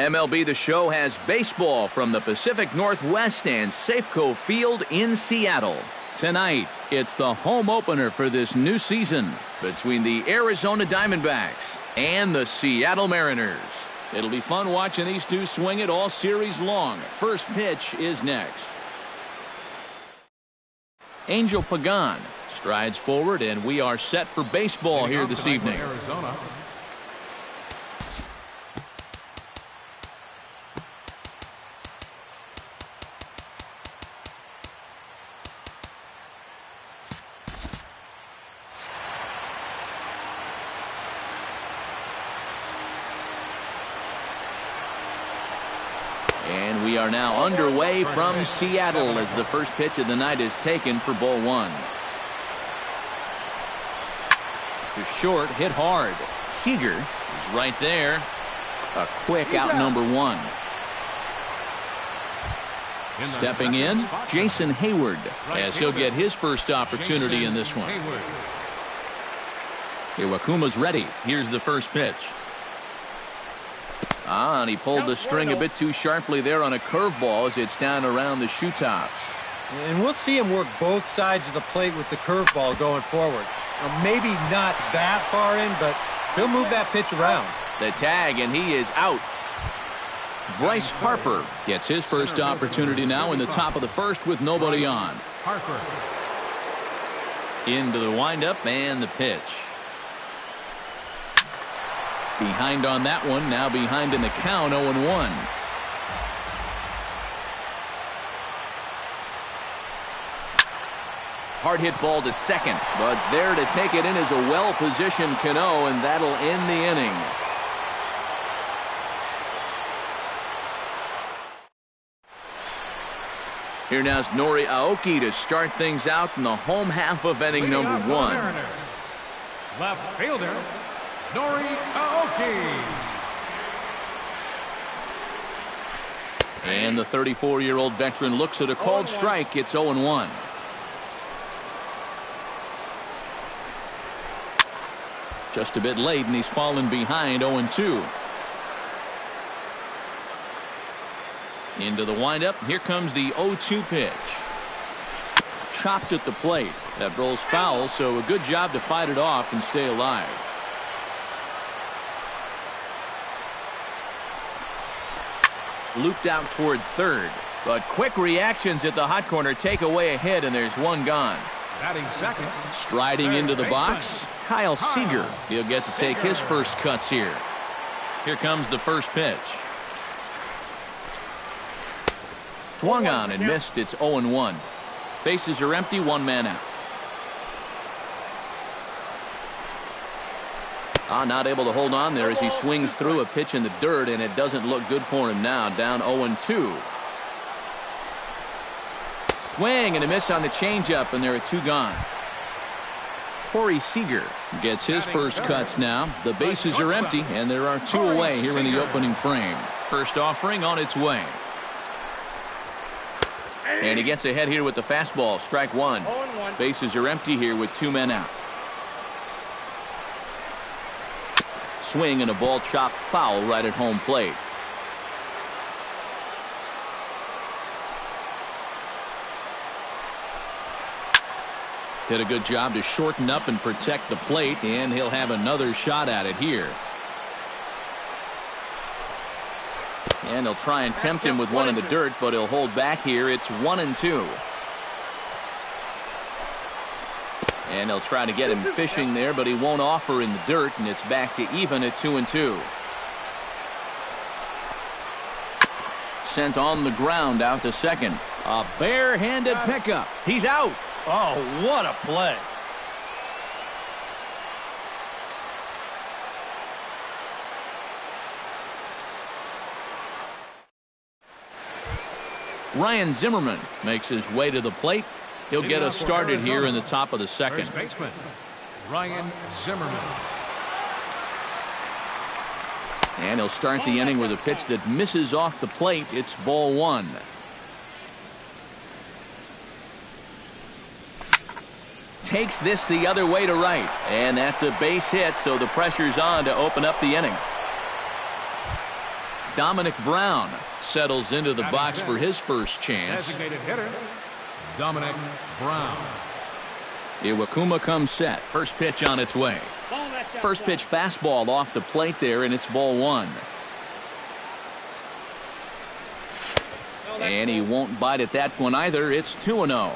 MLB The Show has baseball from the Pacific Northwest and Safeco Field in Seattle. Tonight, it's the home opener for this new season between the Arizona Diamondbacks and the Seattle Mariners. It'll be fun watching these two swing it all series long. First pitch is next. Angel Pagan strides forward, and we are set for baseball here this evening. Arizona. And we are now underway from Seattle as the first pitch of the night is taken for ball one. To short, hit hard. Seager is right there. A quick out number one. Stepping in, Jason Hayward, as he'll get his first opportunity in this one. Iwakuma's ready. Here's the first pitch. And he pulled the string a bit too sharply there on a curveball as it's down around the shoe tops. And we'll see him work both sides of the plate with the curveball going forward. Now, maybe not that far in, but he'll move that pitch around. The tag, and he is out. Bryce Harper gets his first opportunity now in the top of the first with nobody on. Harper. Into the windup and the pitch. Behind on that one, now behind in the count, 0-1. Hard hit ball to second, but there to take it in is a well-positioned Cano, and that'll end the inning. Here now's Nori Aoki to start things out in the home half of inning number one. Left fielder, Nori Aoki. And the 34-year-old veteran looks at a called strike. It's 0-1. Just a bit late, and he's fallen behind 0-2. Into the windup. Here comes the 0-2 pitch. Chopped at the plate. That rolls foul, so a good job to fight it off and stay alive. Looped out toward third, but quick reactions at the hot corner take away a hit, and there's one gone. Batting second. Striding into the box, Kyle Seager. He'll get to take his first cuts here. Here comes the first pitch. Swung on and missed. It's 0-1. Bases are empty, one man out. Not able to hold on there as he swings through a pitch in the dirt, and it doesn't look good for him now. Down 0-2. Swing and a miss on the changeup, and there are two gone. Corey Seager gets his first cuts now. The bases are empty, and there are two away here in the opening frame. First offering on its way. And he gets ahead here with the fastball. Strike one. Bases are empty here with two men out. Swing and a ball chopped foul right at home plate. Did a good job to shorten up and protect the plate, and he'll have another shot at it here. And he'll try and tempt him with one in the dirt, but he'll hold back here. It's 1-2. And he'll try to get him fishing there, but he won't offer in the dirt, and it's back to even at 2-2. Sent on the ground out to second. A barehanded pickup. He's out. Oh, what a play. Ryan Zimmerman makes his way to the plate. He'll get us started here in the top of the second. First baseman, Ryan Zimmerman. And he'll start the inning with a pitch that misses off the plate. It's ball one. Takes this the other way to right. And that's a base hit, so the pressure's on to open up the inning. Dominic Brown settles into the box for his first chance. Designated hitter, Dominic Brown. Iwakuma comes set. First pitch on its way. First pitch fastball off the plate there, and it's ball one. And he won't bite at that one either. It's 2-0.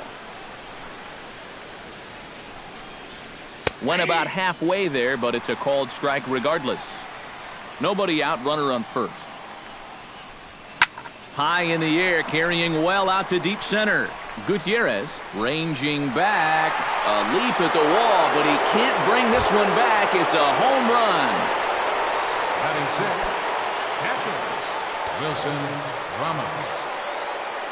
Went about halfway there, but it's a called strike regardless. Nobody out, runner on first. High in the air, carrying well out to deep center. Gutierrez ranging back. A leap at the wall, but he can't bring this one back. It's a home run. Batting sixth, catcher, Wilson Ramos.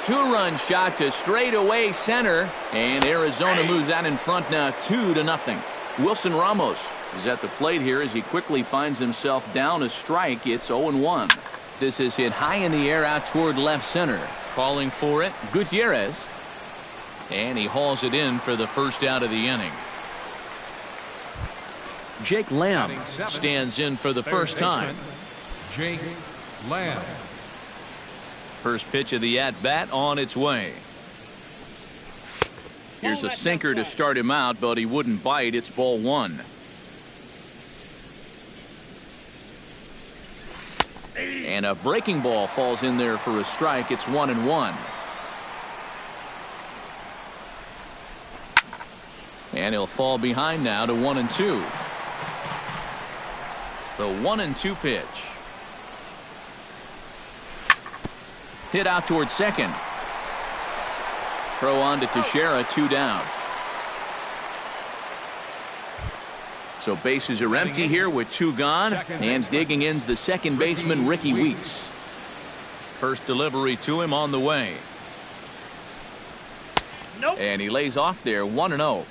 Two-run shot to straightaway center, and Arizona moves out in front now 2-0. Wilson Ramos is at the plate here as he quickly finds himself down a strike. It's 0-1. This is hit high in the air out toward left center. Calling for it, Gutierrez. And he hauls it in for the first out of the inning. Jake Lamb stands in for the first time. Jake Lamb. First pitch of the at-bat on its way. Here's a sinker to start him out, but he wouldn't bite. It's ball one. And a breaking ball falls in there for a strike. It's 1-1. And he'll fall behind now to 1-2. The 1-2 pitch. Hit out toward second. Throw on to Teixeira, 2 down. So bases are empty here with 2 gone. And digging in's the second baseman, Ricky Weeks. First delivery to him on the way. And he lays off there, 1-0.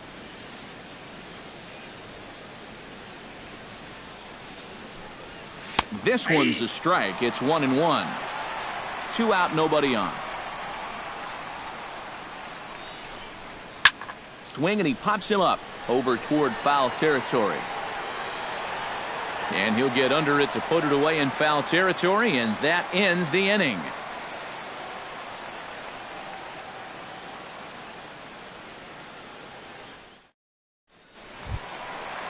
This one's a strike. It's 1-1. 2 out, nobody on. Swing, and he pops him up over toward foul territory. And he'll get under it to put it away in foul territory, and that ends the inning.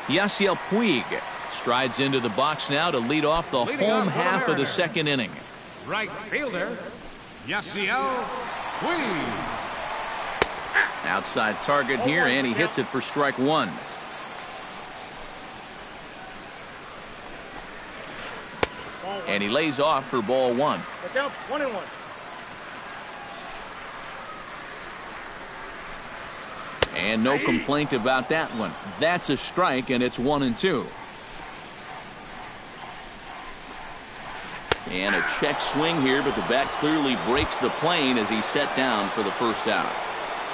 Yasiel Puig strides into the box now to lead off the home half of the second inning. Right fielder, Yasiel Puig. Outside target here, and he hits it for strike one. And he lays off for ball one. Down 1-1. And no complaint about that one. That's a strike, and it's 1-2. And a check swing here, but the bat clearly breaks the plane as he's set down for the first out.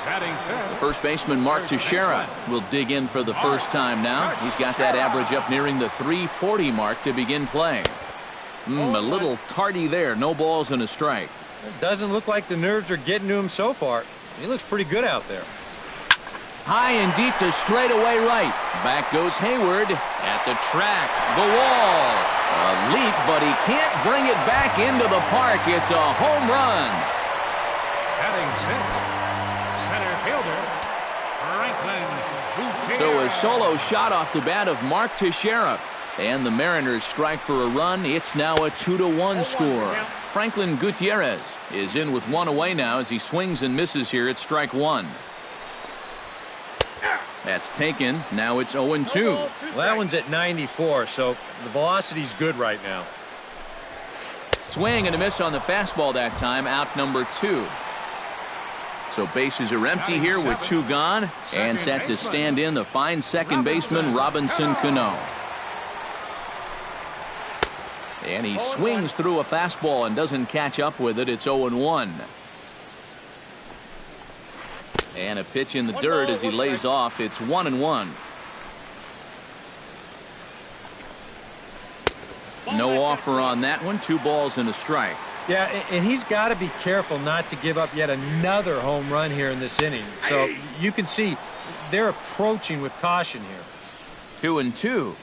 The first baseman, Mark Teixeira, will dig in for the first time now. He's got that average up nearing the 340 mark to begin play. A little tardy there. No balls and a strike. It doesn't look like the nerves are getting to him so far. He looks pretty good out there. High and deep to straightaway right. Back goes Hayward at the track. The wall. A leap, but he can't bring it back into the park. It's a home run. Batting sixth, center fielder, Franklin Gutierrez. So a solo shot off the bat of Mark Teixeira. And the Mariners strike for a run. It's now a 2-1 score. Franklin Gutierrez is in with one away now as he swings and misses here at strike one. That's taken. Now it's 0-2. Well, that one's at 94, so the velocity's good right now. Swing and a miss on the fastball that time. Out number 2. So bases are empty here with 2 gone. And set to stand in the fine second baseman, Robinson Cano. And he swings through a fastball and doesn't catch up with it. It's 0-1. And a pitch in the dirt as he lays off. It's 1-1. No offer on that one. 2 balls and a strike. Yeah, and he's got to be careful not to give up yet another home run here in this inning. So you can see they're approaching with caution here. 2-2.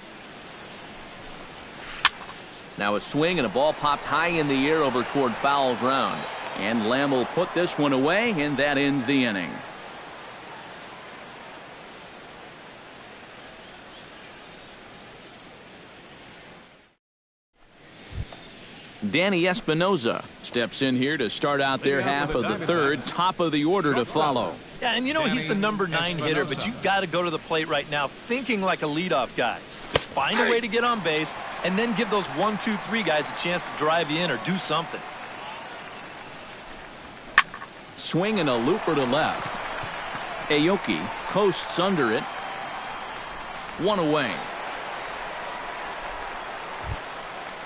Now a swing and a ball popped high in the air over toward foul ground. And Lamb will put this one away, and that ends the inning. Danny Espinoza steps in here to start out their half of the third. Top of the order to follow. Yeah, and you know he's the number 9 hitter, but you've got to go to the plate right now thinking like a leadoff guy. Just find a way to get on base and then give those 1, 2, 3 guys a chance to drive you in or do something. Swing and a looper to left. Aoki coasts under it. 1 away.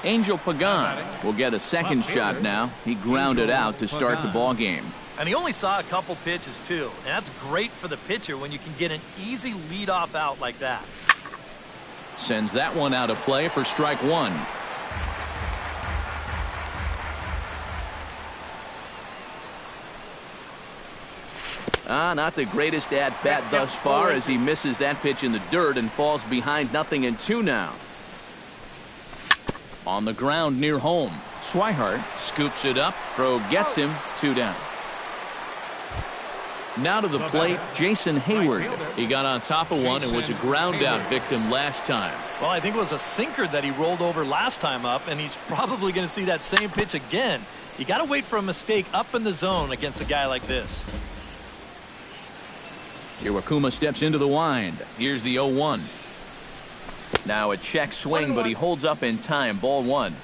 Angel Pagan will get a second shot now. He grounded out to start the ball game. And he only saw a couple pitches, too. And that's great for the pitcher when you can get an easy leadoff out like that. Sends that one out of play for strike 1. Not the greatest at-bat thus far as he misses that pitch in the dirt and falls behind 0-2 now. On the ground near home. Swihart scoops it up. Throw gets him. 2 down. Now to the plate, Jason Hayward. He got on top of one and was a ground out victim last time. Well, I think it was a sinker that he rolled over last time up, and he's probably going to see that same pitch again. You got to wait for a mistake up in the zone against a guy like this. Iwakuma steps into the wind. Here's the 0-1. Now a check swing, but he holds up in time. Ball 1.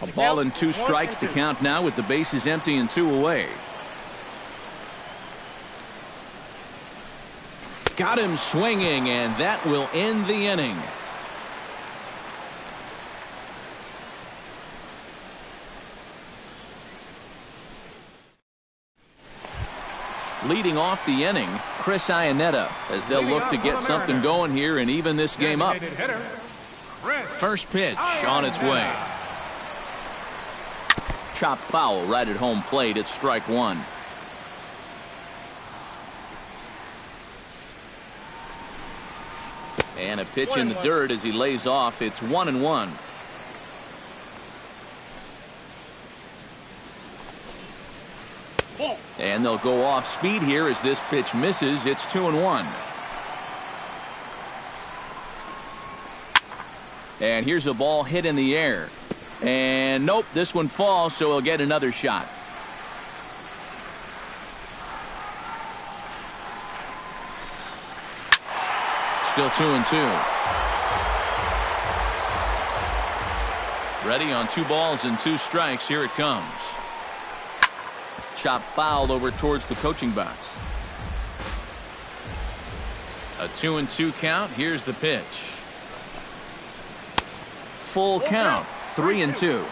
A ball and 2 strikes to count now with the bases empty and 2 away. Got him swinging, and that will end the inning. Leading off the inning, Chris Iannetta, as they'll look to get something going here and even this game up. First pitch on its way. Chop foul right at home plate. It's strike 1. And a pitch in the dirt as he lays off. It's 1-1. And they'll go off speed here as this pitch misses. It's 2-1. And here's a ball hit in the air. And nope, this one falls, so he'll get another shot. Still 2-2. Ready on 2 balls and 2 strikes. Here it comes. Chop foul over towards the coaching box. A 2-2 count. Here's the pitch. Full count. 3-2.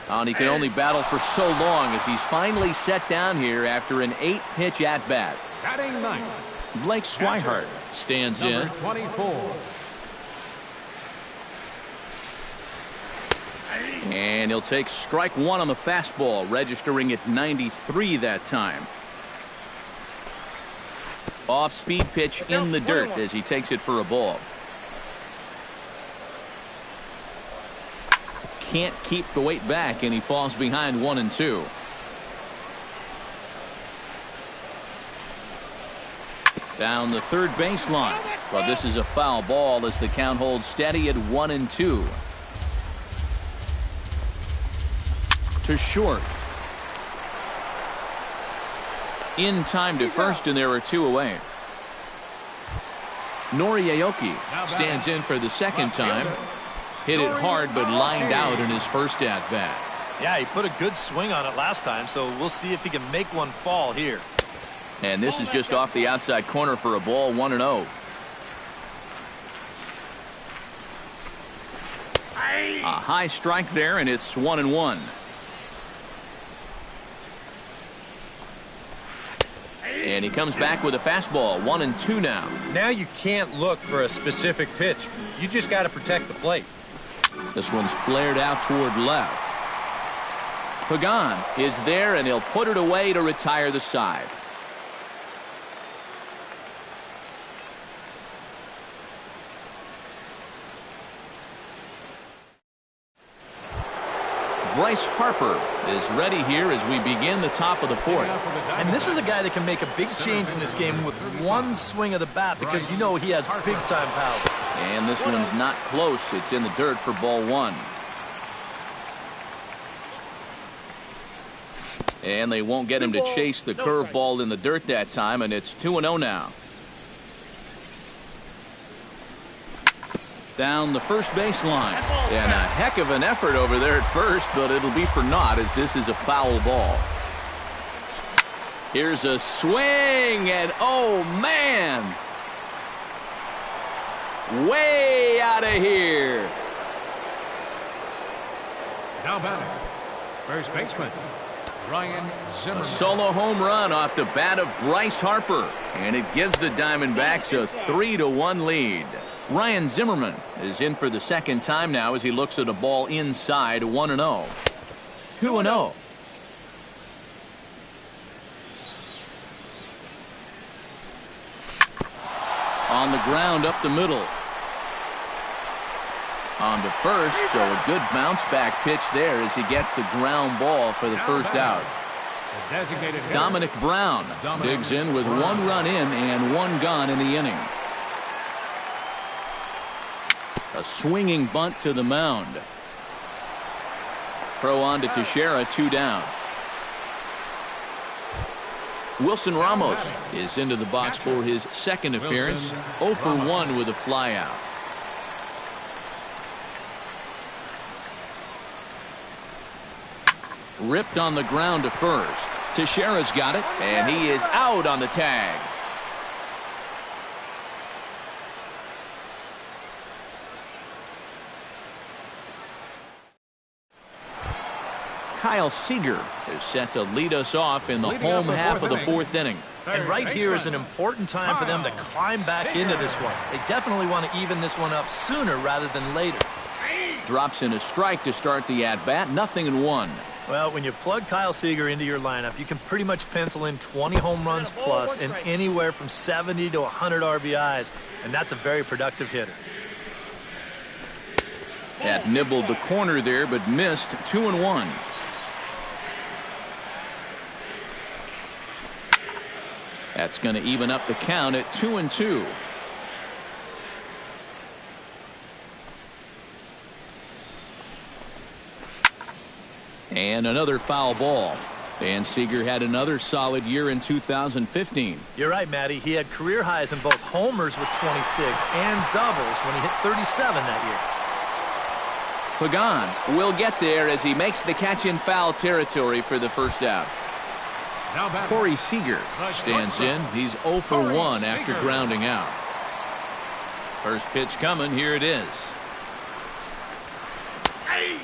And he can only battle for so long as he's finally set down here after an 8-pitch at-bat. Batting 9. Blake Swihart stands in. 24. And he'll take strike 1 on the fastball, registering at 93 that time. Off-speed pitch in the dirt as he takes it for a ball. Can't keep the weight back, and he falls behind 1-2. Down the third baseline. But this is a foul ball as the count holds steady at 1-2. To short. In time to first, and there are 2 away. Nori Aoki stands in for the second time. Hit it hard, but lined out in his first at-bat. Yeah, he put a good swing on it last time, so we'll see if he can make one fall here. And this is just off the outside corner for a ball. 1-0. A high strike there, and it's 1-1. And he comes back with a fastball. 1-2 now. Now you can't look for a specific pitch. You just got to protect the plate. This one's flared out toward left. Pagan is there, and he'll put it away to retire the side. Bryce Harper is ready here as we begin the top of the fourth. And this is a guy that can make a big change in this game with one swing of the bat because you know he has big-time power. And this one's not close. It's in the dirt for ball one. And they won't get him to chase the curveball in the dirt that time, and it's 2-0 now. Down the first baseline. And a heck of an effort over there at first, but it'll be for naught as this is a foul ball. Here's a swing, and oh man! Way out of here. Now batting, first baseman, Ryan Zimmerman. A solo home run off the bat of Bryce Harper, and it gives the Diamondbacks a 3-1 lead. Ryan Zimmerman is in for the second time now as he looks at a ball inside 1-0. 2-0. On the ground up the middle. On to first, so a good bounce back pitch there as he gets the ground ball for the first out. Dominic Brown digs in with one run in and one gone in the inning. A swinging bunt to the mound. Throw on to Teixeira, 2 down. Wilson Ramos is into the box for his second appearance. 0 for 1 with a flyout. Ripped on the ground to first. Teixeira's got it, and he is out on the tag. Kyle Seager is set to lead us off in the home half of the fourth inning. And right here is an important time for them to climb back into this one. They definitely want to even this one up sooner rather than later. Drops in a strike to start the at-bat, 0-1. Well, when you plug Kyle Seager into your lineup, you can pretty much pencil in 20 home runs plus and anywhere from 70 to 100 RBIs, and that's a very productive hitter. That nibbled the corner there, but missed. 2-1. That's going to even up the count at 2-2. And another foul ball. And Seager had another solid year in 2015. You're right, Matty. He had career highs in both homers with 26 and doubles when he hit 37 that year. Pagan will get there as he makes the catch in foul territory for the first out. Corey Seager stands in. He's 0 for 1 after grounding out. First pitch coming. Here it is.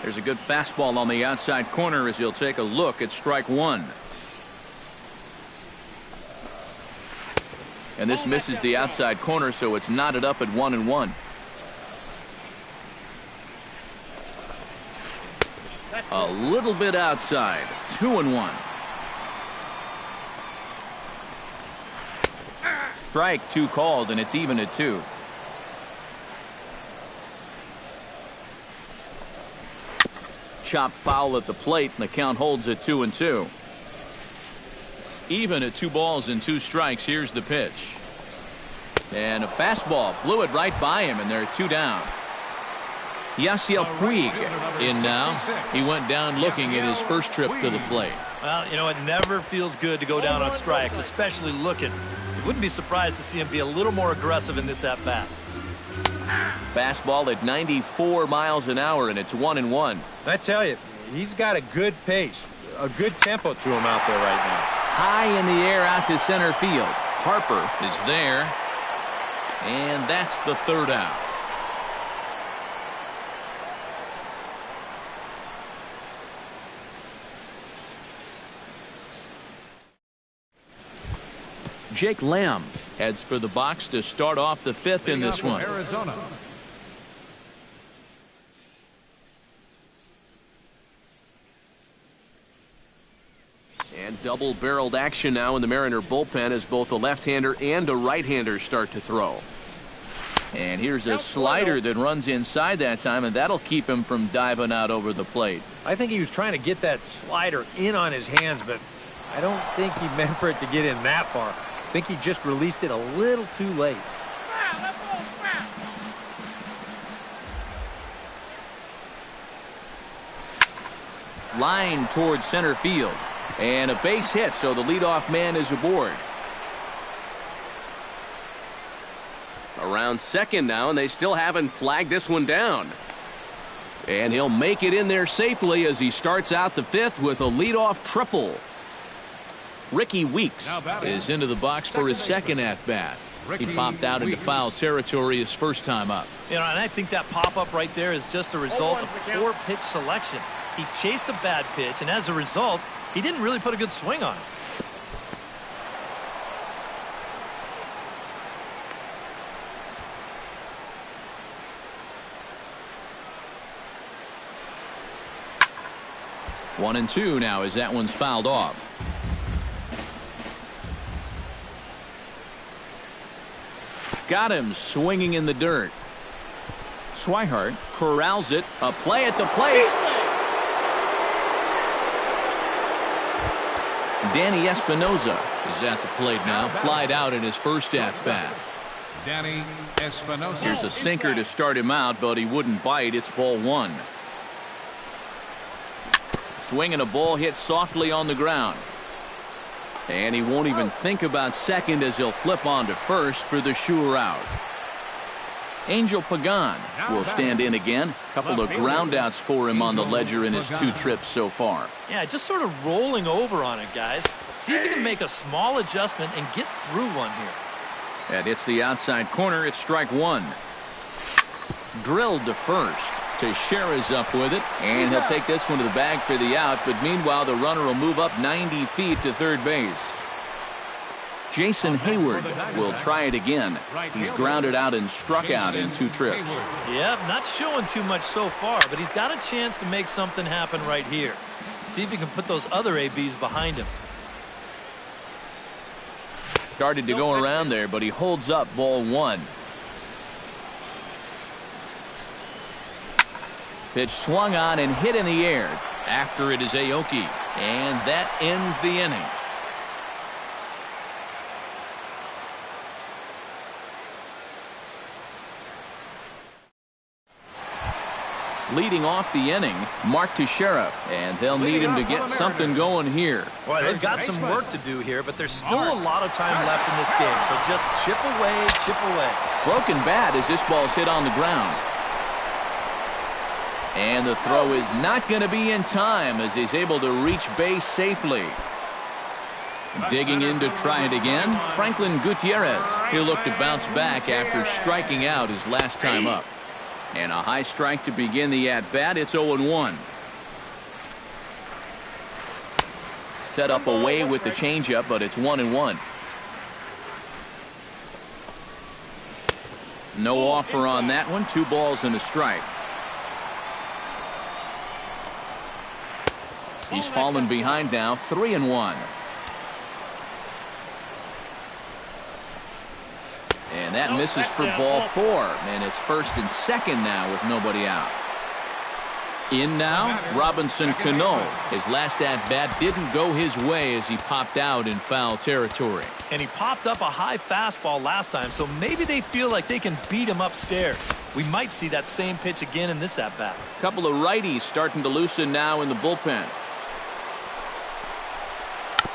There's a good fastball on the outside corner as he'll take a look at strike one. And this misses the outside corner, so it's knotted up at 1-1. A little bit outside. 2-1. Strike 2 called, and it's even at 2. Chop foul at the plate, and the count holds at 2-2. Even at 2 balls and 2 strikes. Here's the pitch. And a fastball blew it right by him, and they're 2 down. Yasiel Puig in now. He went down looking at his first trip to the plate. Well, you know, it never feels good to go down on strikes, especially looking. You wouldn't be surprised to see him be a little more aggressive in this at-bat. Fastball at 94 miles an hour, and it's 1-1. I tell you, he's got a good pace, a good tempo to him out there right now. High in the air out to center field. Harper is there, and that's the third out. Jake Lamb heads for the box to start off the fifth in this one. Arizona. Double-barreled action now in the Mariner bullpen as both a left-hander and a right-hander start to throw. And here's a slider that runs inside that time, and that'll keep him from diving out over the plate. I think he was trying to get that slider in on his hands, but I don't think he meant for it to get in that far. I think he just released it a little too late. Line towards center field. And a base hit, so the leadoff man is aboard. Around second now, and they still haven't flagged this one down. And he'll make it in there safely as he starts out the fifth with a leadoff triple. Ricky Weeks is into the box for his second at-bat. He popped out into foul territory his first time up. You know, and I think that pop-up right there is just a result of poor pitch selection. He chased a bad pitch, and as a result, he didn't really put a good swing on it. One and two now as that one's fouled off. Got him swinging in the dirt. Swihart corrals it. A play at the plate. Danny Espinosa is at the plate now. Flied out in his first at-bat. Danny Espinosa. Here's a sinker to start him out, but he wouldn't bite. It's ball one. Swinging a ball hit softly on the ground. And he won't even think about second as he'll flip on to first for the sure out. Angel Pagan will stand in again. Couple of groundouts for him on the ledger in his two trips so far. Yeah, just sort of rolling over on it, guys. See if he can make a small adjustment and get through one here. That hits the outside corner. It's strike one. Drilled to first. Teixeira's up with it, and he'll take this one to the bag for the out, but meanwhile the runner will move up 90 feet to third base. Jason Hayward will try it again. He's grounded out and struck out in two trips. Yep, not showing too much so far, but he's got a chance to make something happen right here. See if he can put those other ABs behind him. Started to go around there, but he holds up ball one. Pitch swung on and hit in the air. After it is Aoki, and that ends the inning. Leading off the inning, Mark Teixeira, and they'll need him to get something going here. Well, they've got some work to do here, but there's still a lot of time left in this game, so just chip away, chip away. Broken bat as this ball's hit on the ground. And the throw is not going to be in time as he's able to reach base safely. Digging in to try it again, Franklin Gutierrez. He'll look to bounce back after striking out his last time up. And a high strike to begin the at-bat. It's 0-1. Set up away with the changeup, but it's 1-1. No offer on that one. 2 balls and a strike. He's fallen behind now, 3-1. And that misses for ball 4. And it's first and second now with nobody out. In now, Robinson Cano. His last at-bat didn't go his way as he popped out in foul territory. And he popped up a high fastball last time, so maybe they feel like they can beat him upstairs. We might see that same pitch again in this at-bat. Couple of righties starting to loosen now in the bullpen.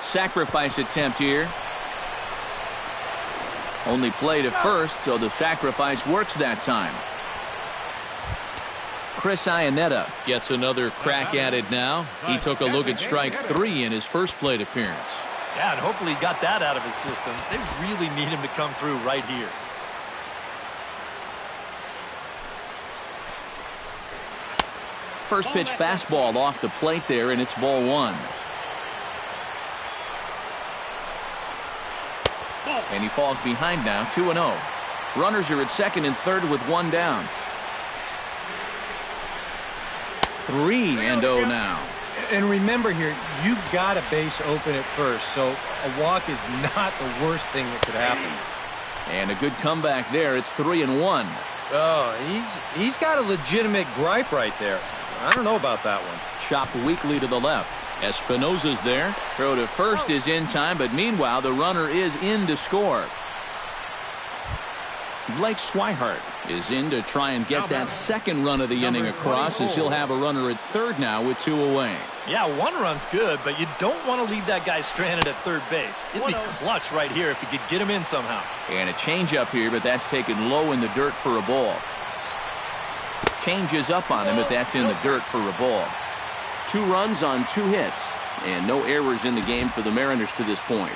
Sacrifice attempt here. Only play to first, so the sacrifice works that time. Chris Iannetta gets another crack at it now. He took a look at strike 3 in his first plate appearance. Yeah, and hopefully he got that out of his system. They really need him to come through right here. First pitch fastball off the plate there, and it's ball 1. And he falls behind now, 2-0. Runners are at second and third with 1 down. 3-0 now. And remember here, you got a base open at first, so a walk is not the worst thing that could happen. And a good comeback there. It's 3-1. Oh, he's got a legitimate gripe right there. I don't know about that one. Chopped weakly to the left. Espinosa's there. Throw to first is in time, but meanwhile, the runner is in to score. Blake Swihart is in to try and get that second run of the inning across, as he'll have a runner at third now with 2 away. Yeah, 1 run's good, but you don't want to leave that guy stranded at third base. It'd be clutch right here if you could get him in somehow. And a changeup here, but that's taken low in the dirt for a ball. Changes up on him, but that's in the dirt for a ball. 2 runs on 2 hits, and no errors in the game for the Mariners to this point.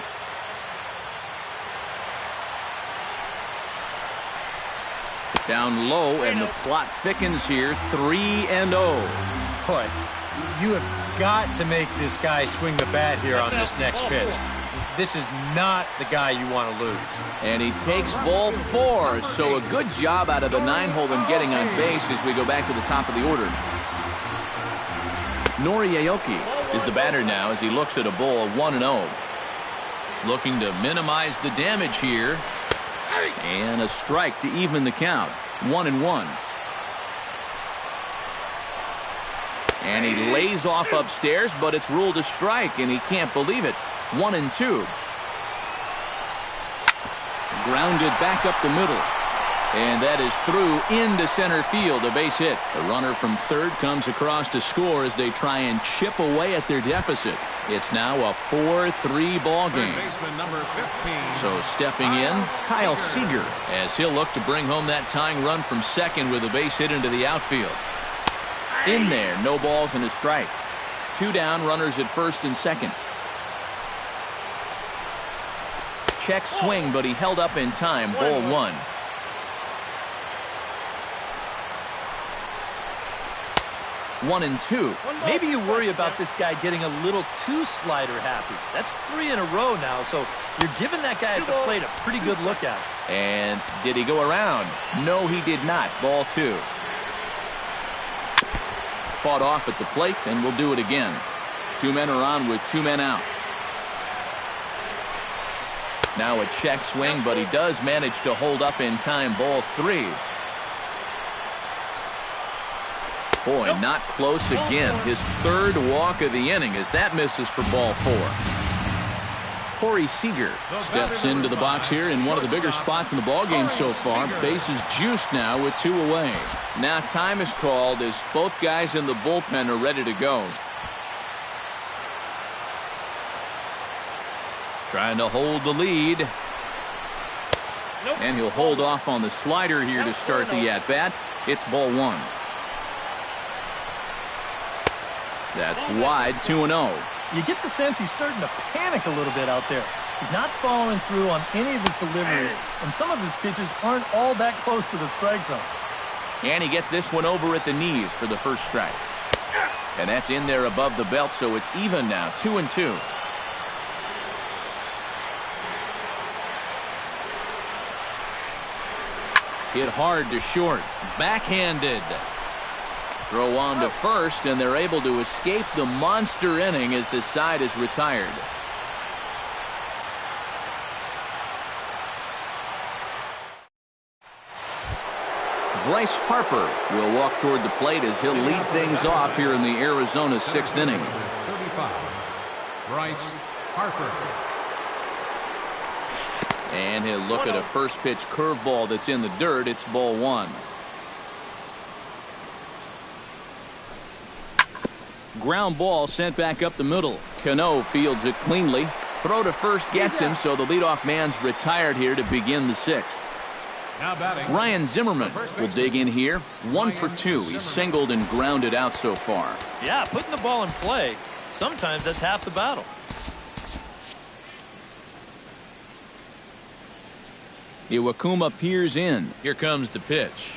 Down low, and the plot thickens here. 3-0. Boy, you have got to make this guy swing the bat here on this next pitch. This is not the guy you want to lose. And he takes ball 4, so a good job out of the 9-hole in getting on base as we go back to the top of the order. Nori Aoki is the batter now as he looks at a ball 1-0. Looking to minimize the damage here. And a strike to even the count. 1-1. And he lays off upstairs, but it's ruled a strike, and he can't believe it. 1-2. Grounded back up the middle. And that is through into center field, a base hit. The runner from third comes across to score as they try and chip away at their deficit. It's now a 4-3 ball game. So stepping in, Kyle Seager, as he'll look to bring home that tying run from second with a base hit into the outfield. In there, no balls and a strike. 2 down, runners at first and second. Check swing, but he held up in time. Ball 1. One and 2. Maybe you worry about this guy getting a little too slider happy. That's 3 in a row now, so you're giving that guy at the plate a pretty good look at it. And did he go around? No, he did not. Ball 2. Fought off at the plate, and we'll do it again. 2 men are on with 2 men out. Now a check swing, but he does manage to hold up in time. Ball 3. Boy, not close again. His 3rd walk of the inning as that misses for ball 4. Corey Seager steps into the box here in one of the bigger spots in the ballgame so far. Bases juiced now with 2 away. Now time is called as both guys in the bullpen are ready to go. Trying to hold the lead. And he'll hold off on the slider here to start the at-bat. It's ball 1. That's wide, 2-0. You get the sense he's starting to panic a little bit out there. He's not following through on any of his deliveries, and some of his pitches aren't all that close to the strike zone. And he gets this one over at the knees for the first strike. And that's in there above the belt, so it's even now, 2-2. Hit hard to short. Backhanded. Throw on to first, and they're able to escape the monster inning as the side is retired. Bryce Harper will walk toward the plate as he'll lead things off here in the Arizona 6th inning. 35. Bryce Harper. And he'll look at a first pitch curveball that's in the dirt. It's ball 1. Ground ball sent back up the middle. Cano fields it cleanly. Throw to first gets him, so the leadoff man's retired here to begin the 6th. Now batting, Ryan Zimmerman will dig in here. 1 for 2. He's singled and grounded out so far. Yeah, putting the ball in play, sometimes that's half the battle. Iwakuma peers in. Here comes the pitch.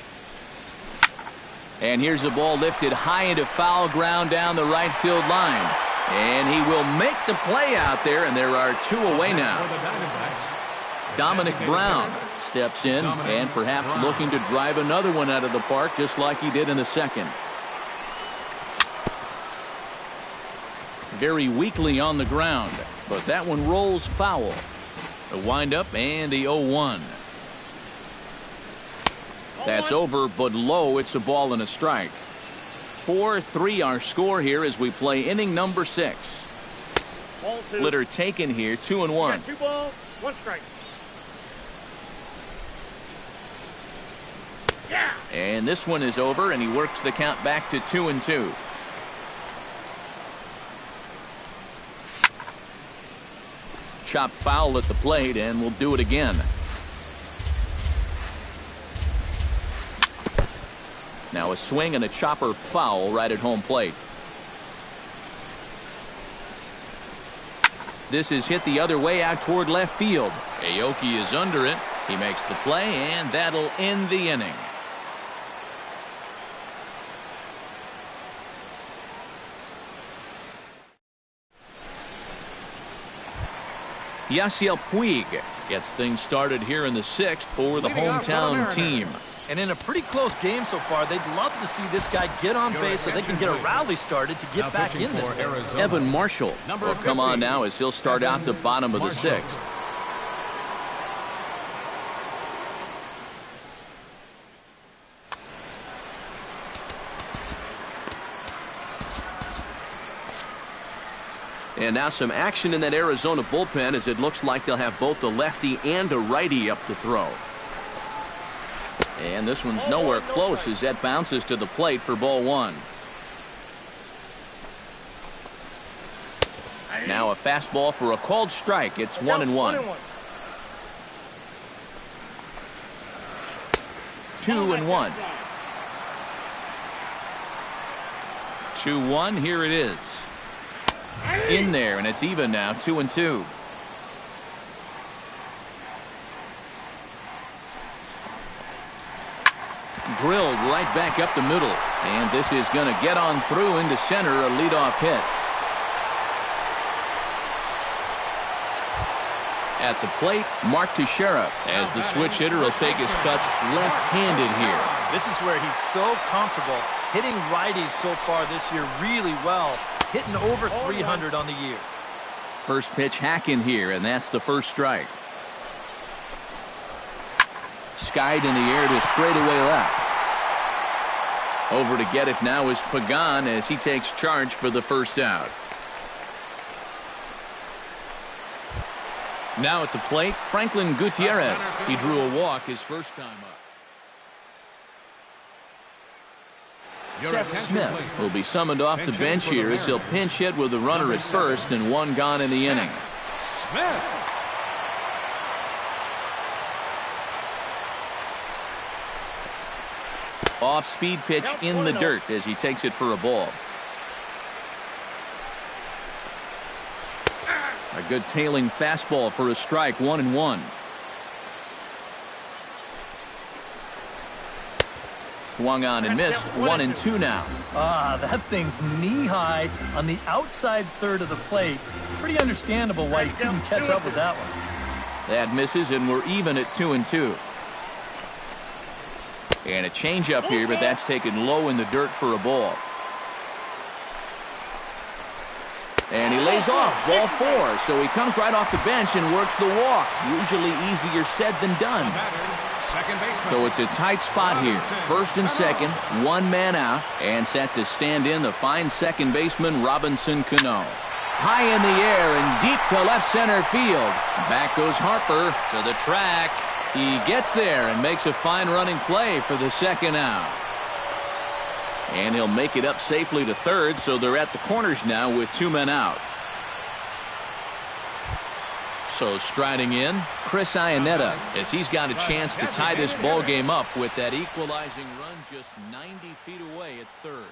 And here's a ball lifted high into foul ground down the right field line. And he will make the play out there, and there are 2 away now. Dominic Brown steps in and perhaps looking to drive another one out of the park just like he did in the second. very weakly on the ground, but that one rolls foul. The windup and the 0-1. That's over, but low. It's a ball and a strike. 4-3 our score here as we play inning number 6. Splitter taken here, 2-1. 2 balls, 1 strike. Yeah. And this one is over, and he works the count back to 2-2. Chop foul at the plate, and we'll do it again. Now a swing and a chopper foul right at home plate. This is hit the other way out toward left field. Aoki is under it. He makes the play, and that'll end the inning. Yasiel Puig gets things started here in the 6th for the hometown team. And in a pretty close game so far, they'd love to see this guy get on base so they can get a rally started to get back in this thing. Evan Marshall will come on now as he'll start out the bottom of the 6th. And now some action in that Arizona bullpen as it looks like they'll have both the lefty and a righty up to throw. And this one's nowhere close as that bounces to the plate for ball 1. Now a fastball for a called strike. It's 1-1. 2-1. 2-1. Here it is. In there, and it's even now, 2-2. Drilled right back up the middle, and this is going to get on through into center, a leadoff hit. At the plate, Mark Teixeira, as the switch hitter will take his cuts left-handed here. This is where he's so comfortable hitting righties so far this year really well. Hitting over 300 on the year. First pitch hack in here, and that's the first strike. Skied in the air to straightaway left. Over to get it now is Pagan as he takes charge for the first out. Now at the plate, Franklin Gutierrez. He drew a walk his first time up. Seth Smith will be summoned off the bench here as he'll pinch hit with a runner at first and one gone in the inning. Smith. Off-speed pitch in the dirt as he takes it for a ball. A good tailing fastball for a strike, 1-1. Swung on and missed, 1-2 now. That thing's knee-high on the outside third of the plate. Pretty understandable why he couldn't catch up with that one. That misses, and we're even at 2-2. And a changeup here, but that's taken low in the dirt for a ball. And he lays off, ball 4. So he comes right off the bench and works the walk. Usually easier said than done. So it's a tight spot here. First and second, one man out, and set to stand in the fine second baseman Robinson Cano. High in the air and deep to left center field. Back goes Harper to the track. He gets there and makes a fine running play for the second out. And he'll make it up safely to third, so they're at the corners now with 2 men out. So striding in, Chris Iannetta, as he's got a chance to tie this ball game up with that equalizing run just 90 feet away at third.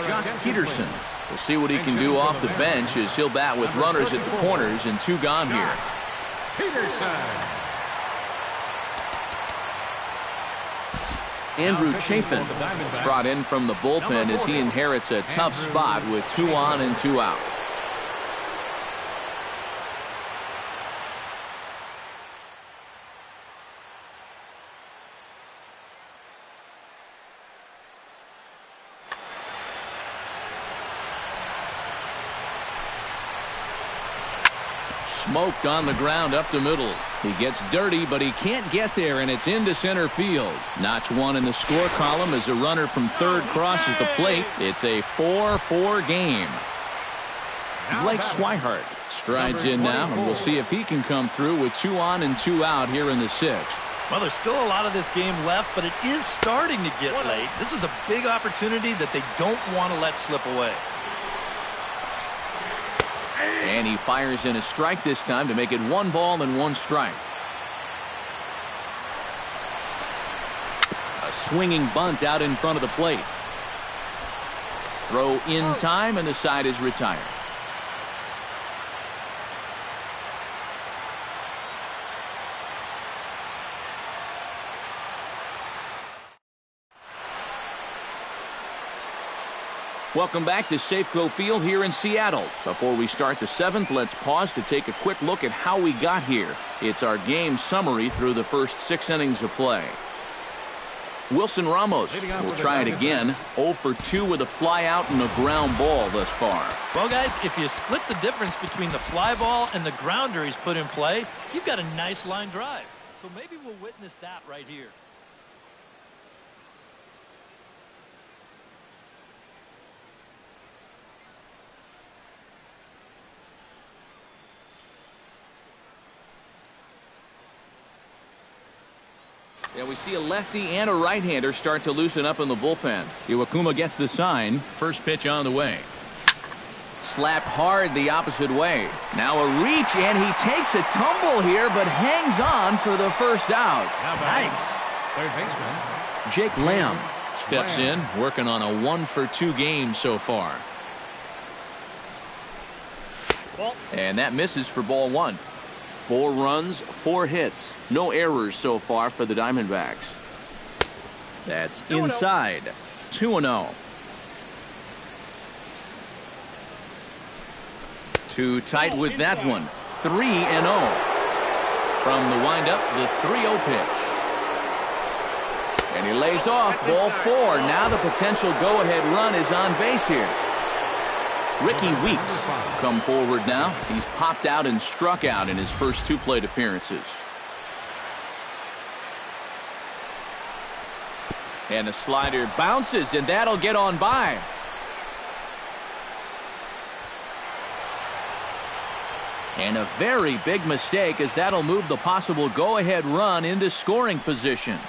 Jock Peterson will see what he can do off the bench as he'll bat with runners at the corners and 2 gone here. Peterson. Andrew Chafin trot in from the bullpen as he inherits a tough spot with 2 on and 2 out. Smoked on the ground up the middle. He gets dirty, but he can't get there, and it's into center field. Notch one in the score column as a runner from third crosses the plate. It's a 4-4 game. Blake Swihart strides in now, and we'll see if he can come through with 2 on and 2 out here in the 6th. Well, there's still a lot of this game left, but it is starting to get late. This is a big opportunity that they don't want to let slip away. And he fires in a strike this time to make it 1 ball and 1 strike. A swinging bunt out in front of the plate. Throw in time, and the side is retired. Welcome back to Safeco Field here in Seattle. Before we start the 7th, let's pause to take a quick look at how we got here. It's our game summary through the first 6 innings of play. Wilson Ramos will try it again. 0 for 2 with a fly out and a ground ball thus far. Well, guys, if you split the difference between the fly ball and the grounder he's put in play, you've got a nice line drive. So maybe we'll witness that right here. Yeah, we see a lefty and a right-hander start to loosen up in the bullpen. Iwakuma gets the sign. First pitch on the way. Slapped hard the opposite way. Now a reach, and he takes a tumble here, but hangs on for the first out. Nice. Third baseman Jake Lamb steps in, working on a 1 for 2 game so far. And that misses for ball 1. 4 runs, 4 hits. No errors so far for the Diamondbacks. That's inside. 2-0. Too tight with that one. 3-0. From the windup, the 3-0 pitch. And he lays off. Ball 4. Now the potential go-ahead run is on base here. Ricky Weeks come forward now. He's popped out and struck out in his first 2 plate appearances. And the slider bounces, and that'll get on by. And a very big mistake, as that'll move the possible go-ahead run into scoring position.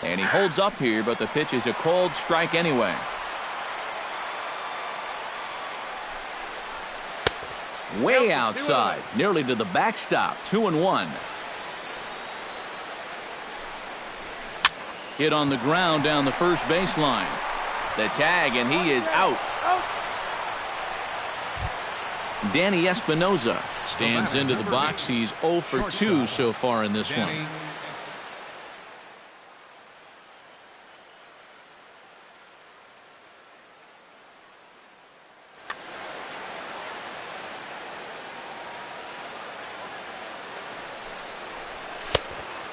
And he holds up here, but the pitch is a cold strike anyway. Way outside, nearly to the backstop. 2-1. Hit on the ground down the first baseline. The tag, and he is out. Danny Espinoza stands into the box. He's 0 for 2 so far in this one.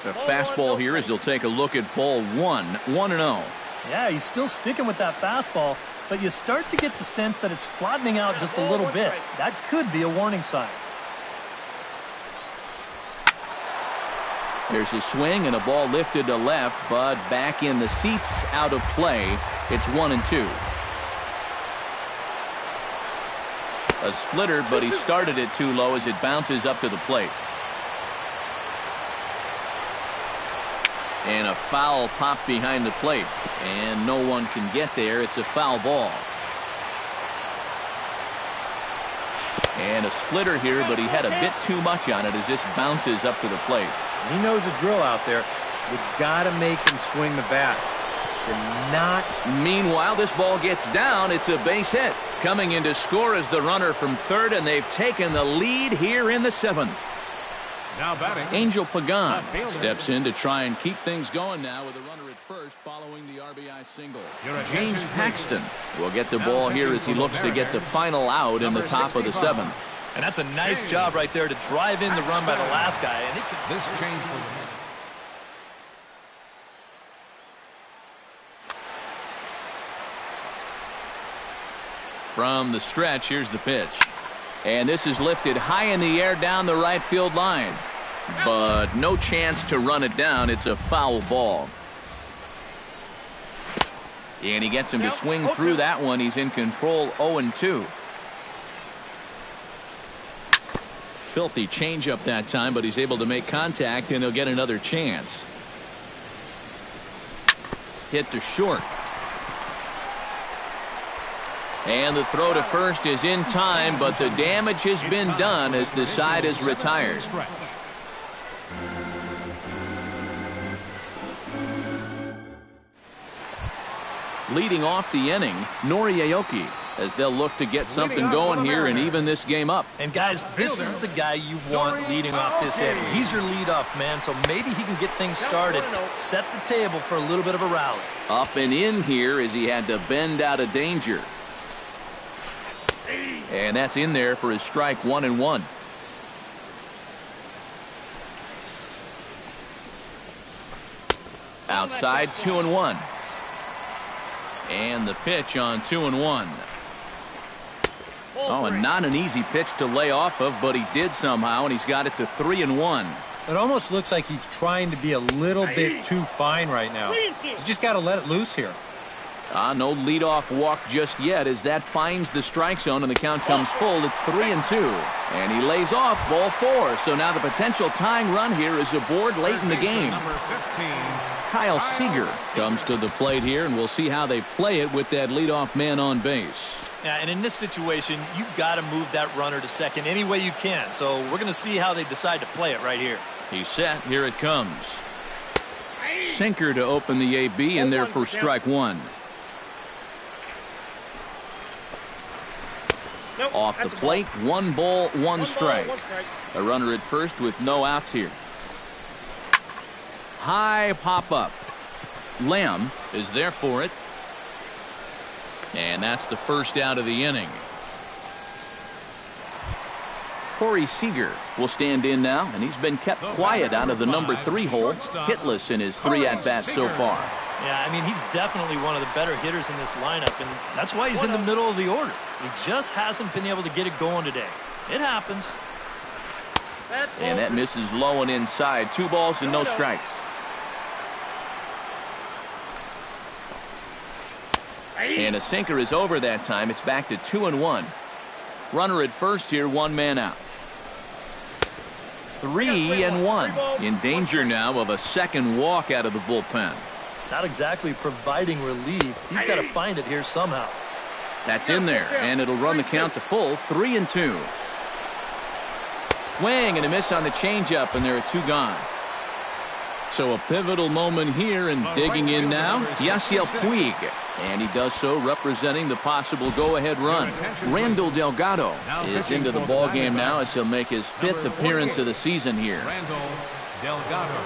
The fastball here as he'll take a look at ball 1. 1-0. Yeah, he's still sticking with that fastball, but you start to get the sense that it's flattening out just a little bit. That could be a warning sign. There's a swing and a ball lifted to left, but back in the seats, out of play. It's 1-2. A splitter, but he started it too low as it bounces up to the plate. And a foul pop behind the plate. And no one can get there. It's a foul ball. And a splitter here, but he had a bit too much on it as this bounces up to the plate. He knows the drill out there. You got to make him swing the bat. You're not. Meanwhile, this ball gets down. It's a base hit. Coming in to score is the runner from third, and they've taken the lead here in the 7th. now batting. Angel Pagan steps in to try and keep things going now with a runner at first following the RBI single. James Paxton will get the ball here as he looks to get the final out in the top of the 7th. And that's a nice job right there to drive in the run by the last guy. And he can... This change for the From the stretch, here's the pitch. And this is lifted high in the air down the right field line. But no chance to run it down. It's a foul ball. And he gets him to swing through that one. He's in control 0-2. Filthy changeup that time, but he's able to make contact, and he'll get another chance. Hit to short. And the throw to first is in time, but the damage has been done as the side is retired. Leading off the inning, Noriaoki, as they'll look to get something going here and even this game up. And guys, this is the guy you want leading off this inning. He's your leadoff man, so maybe he can get things started, set the table for a little bit of a rally. Up and in here as he had to bend out of danger. And that's in there for his strike 1-1. Outside 2-1. And the pitch on 2-1. Oh, and not an easy pitch to lay off of, but he did somehow, and he's got it to 3-1. It almost looks like he's trying to be a little bit too fine right now. He's just got to let it loose here. No leadoff walk just yet as that finds the strike zone, and the count comes full at 3-2. And he lays off ball 4. So now the potential tying run here is aboard late in the game. Kyle Seager comes to the plate here, and we'll see how they play it with that leadoff man on base. Yeah, and in this situation, you've got to move that runner to second any way you can. So we're going to see how they decide to play it right here. He's set. Here it comes. Sinker to open the AB, and there for strike 1. Off the plate, 1 ball, 1 strike. A runner at first with no outs here. High pop-up. Lamb is there for it. And that's the first out of the inning. Corey Seager will stand in now, and he's been kept quiet out of the number 3 hole, hitless in his 3 at-bats so far. Yeah, I mean, he's definitely one of the better hitters in this lineup, and that's why he's in the middle of the order. He just hasn't been able to get it going today. It happens. And that misses low and inside. 2 balls and no strikes. And a sinker is over that time. It's back to 2-1. Runner at first here, 1 man out. 3-1. In danger now of a second walk out of the bullpen. Not exactly providing relief. He's got to find it here somehow. That's in there, and it'll run the count to full, 3-2. Swing and a miss on the changeup, and there are 2 gone. So a pivotal moment here, and digging in now, Yasiel Puig. And he does so representing the possible go-ahead run. Randall Delgado is into the ballgame now as he'll make his 5th appearance of the season here. Randall Delgado.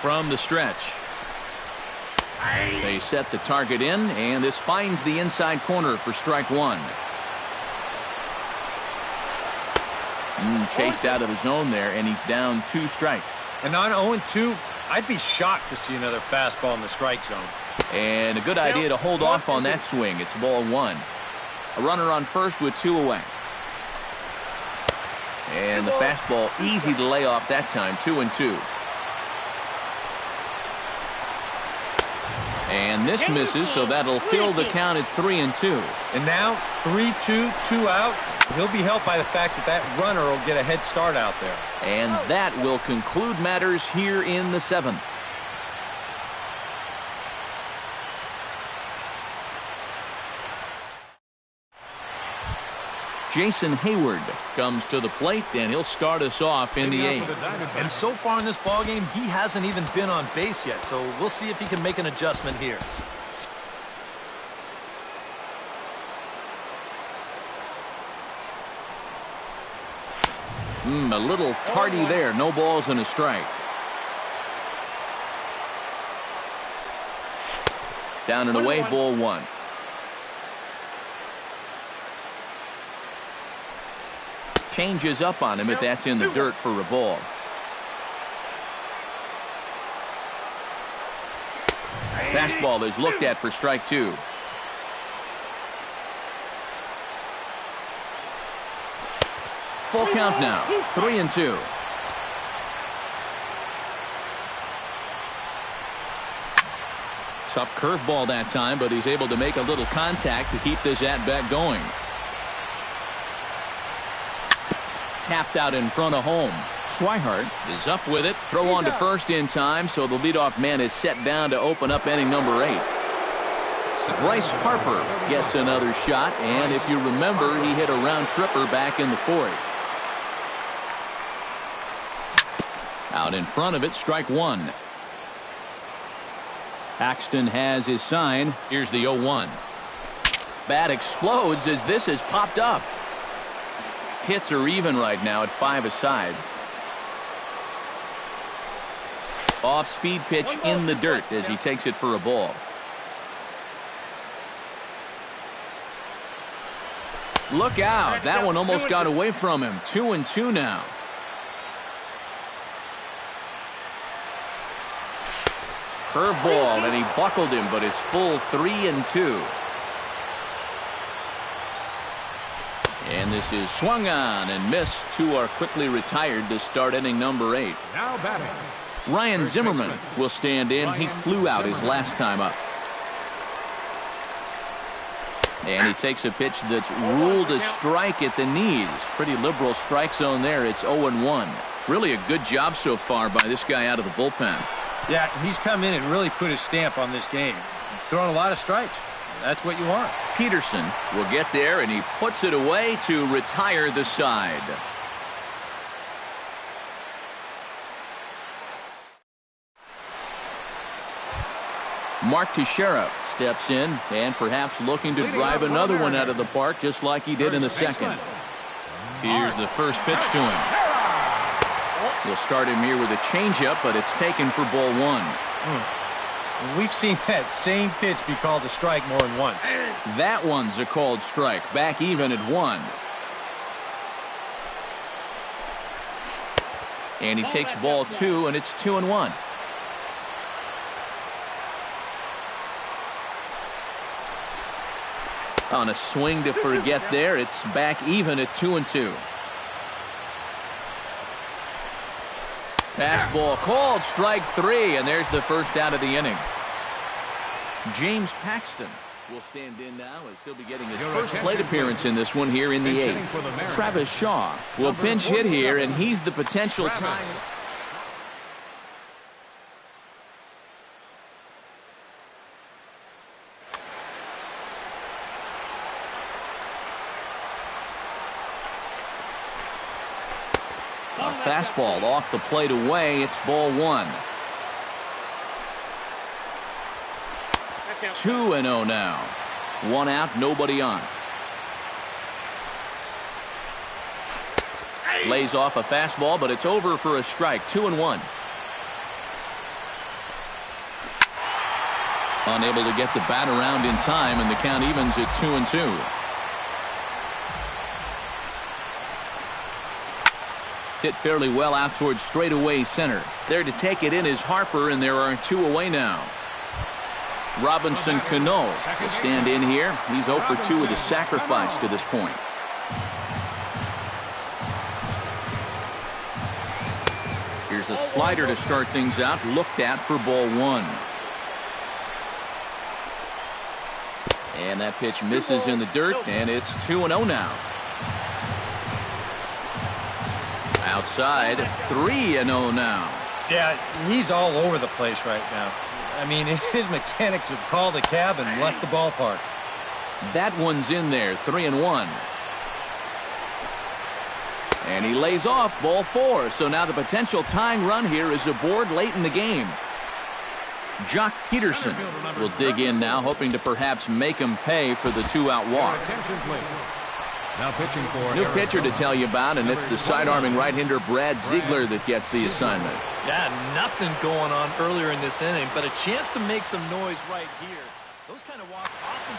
From the stretch. They set the target in, and this finds the inside corner for strike 1. Chased out of the zone there, and he's down 2 strikes. And on 0-2, I'd be shocked to see another fastball in the strike zone. And a good idea to hold off on that swing. It's ball 1. A runner on first with 2 away. And the fastball easy to lay off that time, 2-2. And this misses, so that'll fill the count at 3-2. And now 3-2, 2 out. He'll be helped by the fact that that runner will get a head start out there. And that will conclude matters here in the 7th. Jason Hayward comes to the plate, and he'll start us off in the 8th. And so far in this ballgame, he hasn't even been on base yet, so we'll see if he can make an adjustment here. A little tardy there. No balls and a strike. Down and away, ball 1. Changes up on him, but that's in the dirt for a ball. Fastball is looked at for strike two. Full count now, 3-2. Tough curveball that time, but he's able to make a little contact to keep this at-bat going. Tapped out in front of home. Swihart is up with it. Throw on to first in time, so the leadoff man is set down to open up inning number 8. Bryce Harper gets another shot, and if you remember, he hit a round tripper back in the 4th. Out in front of it, strike one. Paxton has his sign. Here's the 0-1. Bat explodes as this has popped up. Hits are even right now at 5 aside. Off-speed pitch in the dirt as he takes it for a ball. Look out. That one almost got away from him. 2-2 now. Curveball, and he buckled him, but it's full 3-2. And this is swung on and missed. Two are quickly retired to start inning number 8. Now batting. Ryan Zimmerman will stand in. He flew out his last time up. And he takes a pitch that's ruled a strike at the knees. Pretty liberal strike zone there. It's 0-1. Really a good job so far by this guy out of the bullpen. Yeah, he's come in and really put his stamp on this game. He's thrown a lot of strikes. That's what you want. Peterson will get there, and he puts it away to retire the side. Mark Teixeira steps in and perhaps looking to drive another one out of the park just like he did in the second. Here's the first pitch to him. He'll start him here with a changeup, but it's taken for ball one. We've seen that same pitch be called a strike more than once. That one's a called strike. Back even at 1. And he takes ball 2, and it's 2-1. On a swing to forget there, it's back even at 2-2. Fastball called, strike 3, and there's the first out of the inning. James Paxton will stand in now as he'll be getting his first plate appearance in this one here in the 8th. Travis Shaw will pinch hit here, and he's the potential time. A fastball off the plate away. It's ball 1. 2-0 now. 1 out, nobody on. Lays off a fastball, but it's over for a strike. 2-1. Unable to get the bat around in time, and the count evens at 2-2. Hit fairly well out towards straightaway center. There to take it in is Harper, and there are 2 away now. Robinson Cano will stand in here. He's 0 for 2 with a sacrifice to this point. Here's a slider to start things out, looked at for ball 1. And that pitch misses in the dirt, and it's 2-0 now. Outside, 3-0 now. Yeah, he's all over the place right now. I mean, his mechanics have called a cab and left the ballpark. That one's in there, 3-1. And he lays off ball 4. So now the potential tying run here is aboard late in the game. Jock Peterson will dig in now, hoping to perhaps make him pay for the 2-out walk. Now pitching for new pitcher to tell you about, and it's the side-arming right-hander Brad Ziegler that gets the assignment. Yeah, nothing going on earlier in this inning, but a chance to make some noise right here. Those kind of walks often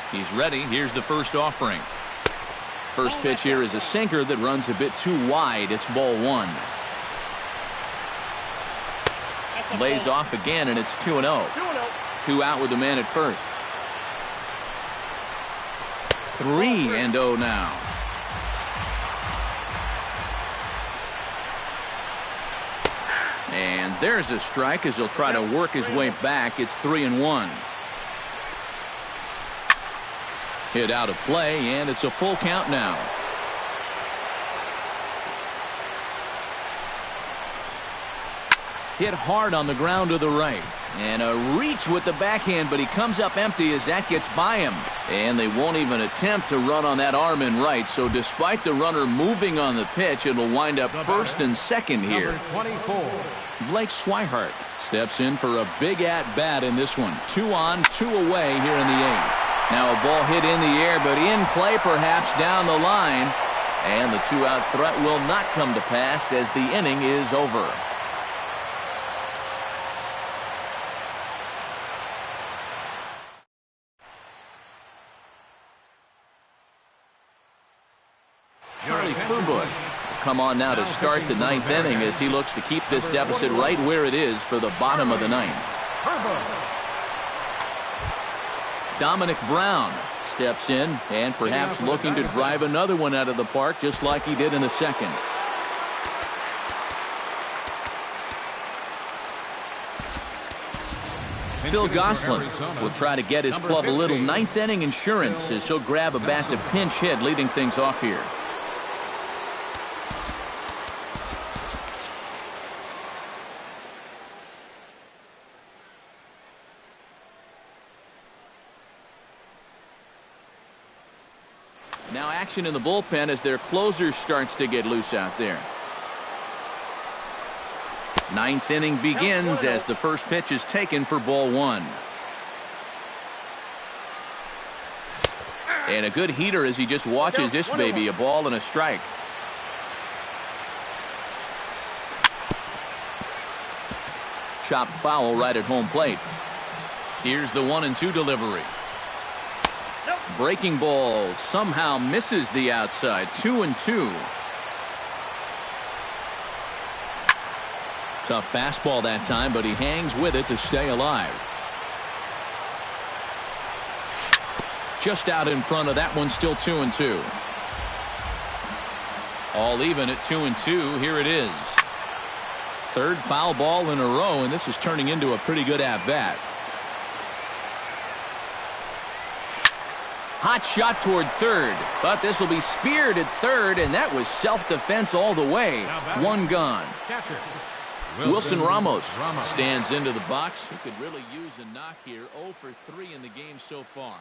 seem... He's ready. Here's the first offering. First pitch here is a sinker that runs a bit too wide. It's ball 1. Lays off again, and it's 2-0. 2 out with the man at first. 3-0 now. And there's a strike as he'll try to work his way back. It's 3-1. Hit out of play, and it's a full count now. Hit hard on the ground to the right. And a reach with the backhand, but he comes up empty as that gets by him. And they won't even attempt to run on that arm in right. So despite the runner moving on the pitch, it'll wind up first and second here. Number 24. Blake Swihart steps in for a big at-bat in this one. 2 on, 2 away here in the 8th. Now a ball hit in the air, but in play perhaps down the line. And the 2-out threat will not come to pass as the inning is over. Charlie Furbush will come on now to start the 9th inning as he looks to keep this deficit right where it is for the bottom of the 9th. Dominic Brown steps in and perhaps looking to drive another one out of the park just like he did in the second. Phil Gosselin will try to get his club a little 9th inning insurance as he'll grab a bat to pinch hit, leading things off here. Now action in the bullpen as their closer starts to get loose out there. 9th inning begins as the first pitch is taken for ball 1. And a good heater as he just watches this baby, a ball and a strike. Chopped foul right at home plate. Here's the 1-2 delivery. Breaking ball somehow misses the outside. 2-2. Tough fastball that time, but he hangs with it to stay alive. Just out in front of that one, still 2-2. All even at 2-2. Here it is. Third foul ball in a row, and this is turning into a pretty good at-bat. Hot shot toward third, but this will be speared at third, and that was self-defense all the way. One gone. Catcher. Wilson Ramos stands into the box. He could really use a knock here. 0 for 3 in the game so far.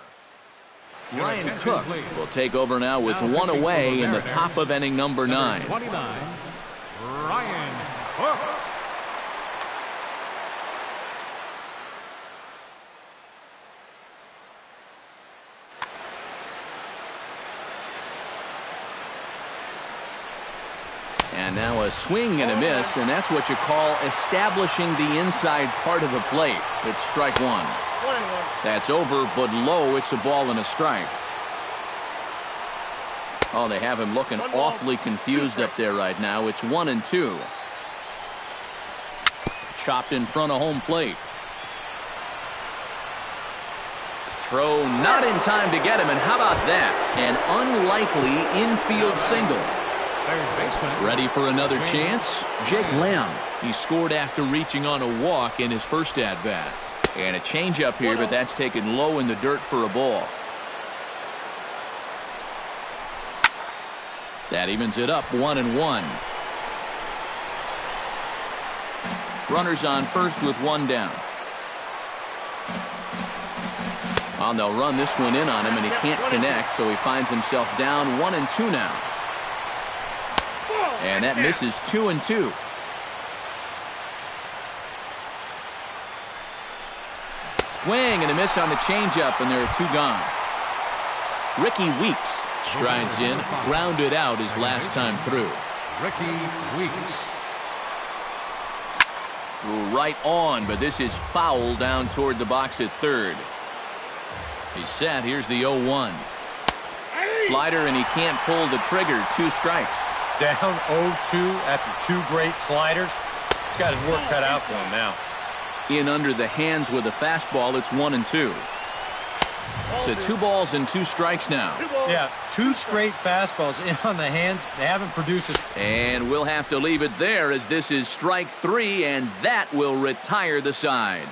Ryan Cook will take over now with one away in the top of inning number 9. 29. Ryan Cook. And now a swing and a miss, and that's what you call establishing the inside part of the plate. It's strike 1. That's over, but low. It's a ball and a strike. Oh, they have him looking awfully confused up there right now. It's 1-2. Chopped in front of home plate. Throw not in time to get him, and how about that? An unlikely infield single. Ready for another chance? Jake Lamb. He scored after reaching on a walk in his first at-bat. And a changeup here, but that's taken low in the dirt for a ball. That evens it up, 1-1. Runners on first with one down. Well, they'll run this one in on him, and he can't connect, so he finds himself down 1-2 now. And that misses 2-2. Swing and a miss on the changeup, and there are 2 gone. Ricky Weeks strides in, grounded out his last time through. Ricky Weeks. Right on, but this is foul down toward the box at third. He's set. Here's the 0-1. Slider, and he can't pull the trigger. 2 strikes. Down 0-2 after 2 great sliders. He's got his work cut out for him now. In under the hands with a fastball, it's 1-2. To 2 balls and 2 strikes now. Yeah, 2 straight fastballs in on the hands. They haven't produced it. And we'll have to leave it there as this is strike 3, and that will retire the side.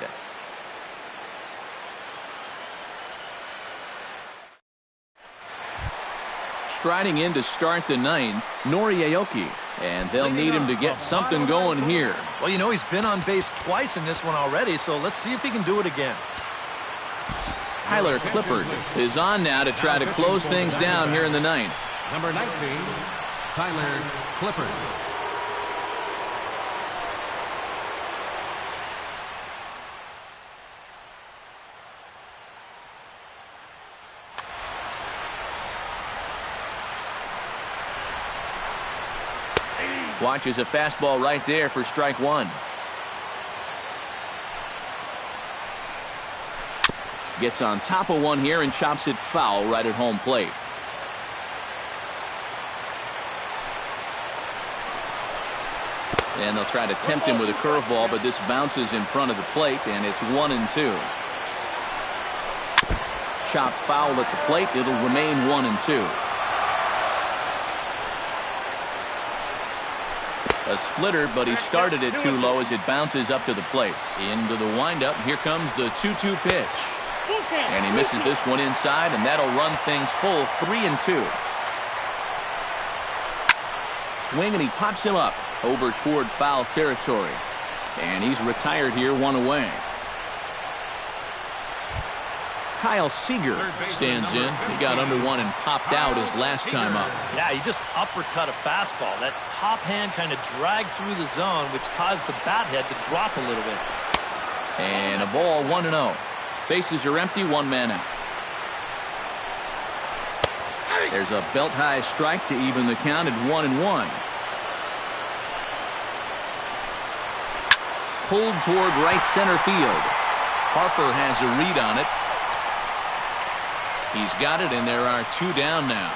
Striding in to start the 9th, Nori Aoki. And they'll need him to get something going here. Well, you know, he's been on base twice in this one already, so let's see if he can do it again. Tyler Clippard is on now to try to close things down here in the 9th. Number 19, Tyler Clippard. Watches a fastball right there for strike 1. Gets on top of one here and chops it foul right at home plate. And they'll try to tempt him with a curveball, but this bounces in front of the plate, and it's 1-2. Chopped foul at the plate. It'll remain 1-2. A splitter, but he started it too low as it bounces up to the plate. Into the windup. Here comes the 2-2 pitch. And he misses this one inside, and that'll run things full 3-2. Swing, and he pops him up over toward foul territory. And he's retired here, 1 away. Kyle Seager stands in. He got under one and popped out his last time up. Yeah, he just uppercut a fastball. That top hand kind of dragged through the zone, which caused the bat head to drop a little bit. And a ball, 1-0. Bases are empty, 1 man out. There's a belt-high strike to even the count at 1-1. Pulled toward right center field. Harper has a read on it. He's got it, and there are 2 down now.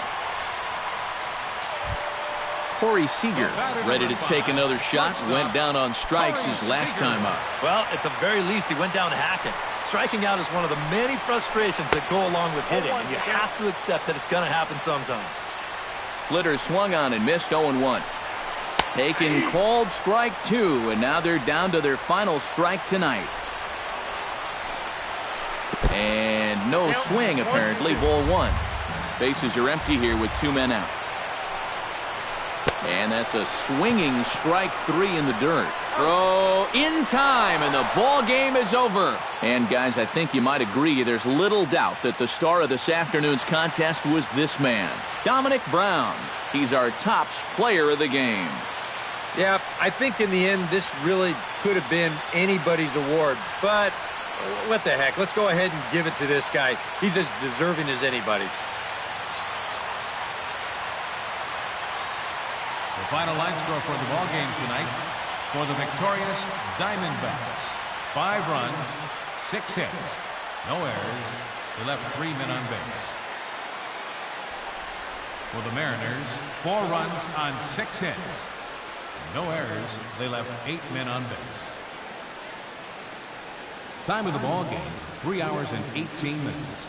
Corey Seager ready to take another shot. Went down on strikes his last time up. Well, at the very least, he went down hacking. Striking out is one of the many frustrations that go along with hitting, and you have to accept that it's going to happen sometimes. Splitter swung on and missed 0-1. Taken, called strike 2, and now they're down to their final strike tonight. And no swing, apparently. Ball 1. Bases are empty here with 2 men out. And that's a swinging strike 3 in the dirt. Throw in time, and the ball game is over. And guys, I think you might agree there's little doubt that the star of this afternoon's contest was this man, Dominic Brown. He's our tops player of the game. Yeah, I think in the end this really could have been anybody's award, but what the heck? Let's go ahead and give it to this guy. He's as deserving as anybody. The final line score for the ball game tonight for the victorious Diamondbacks: 5 runs, 6 hits, no errors. They left 3 men on base. For the Mariners, 4 runs on 6 hits, no errors. They left 8 men on base. Time of the ball game, 3 hours and 18 minutes.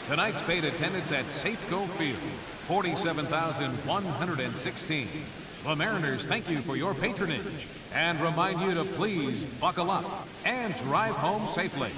Tonight's paid attendance at Safeco Field, 47,116. The Mariners thank you for your patronage and remind you to please buckle up and drive home safely.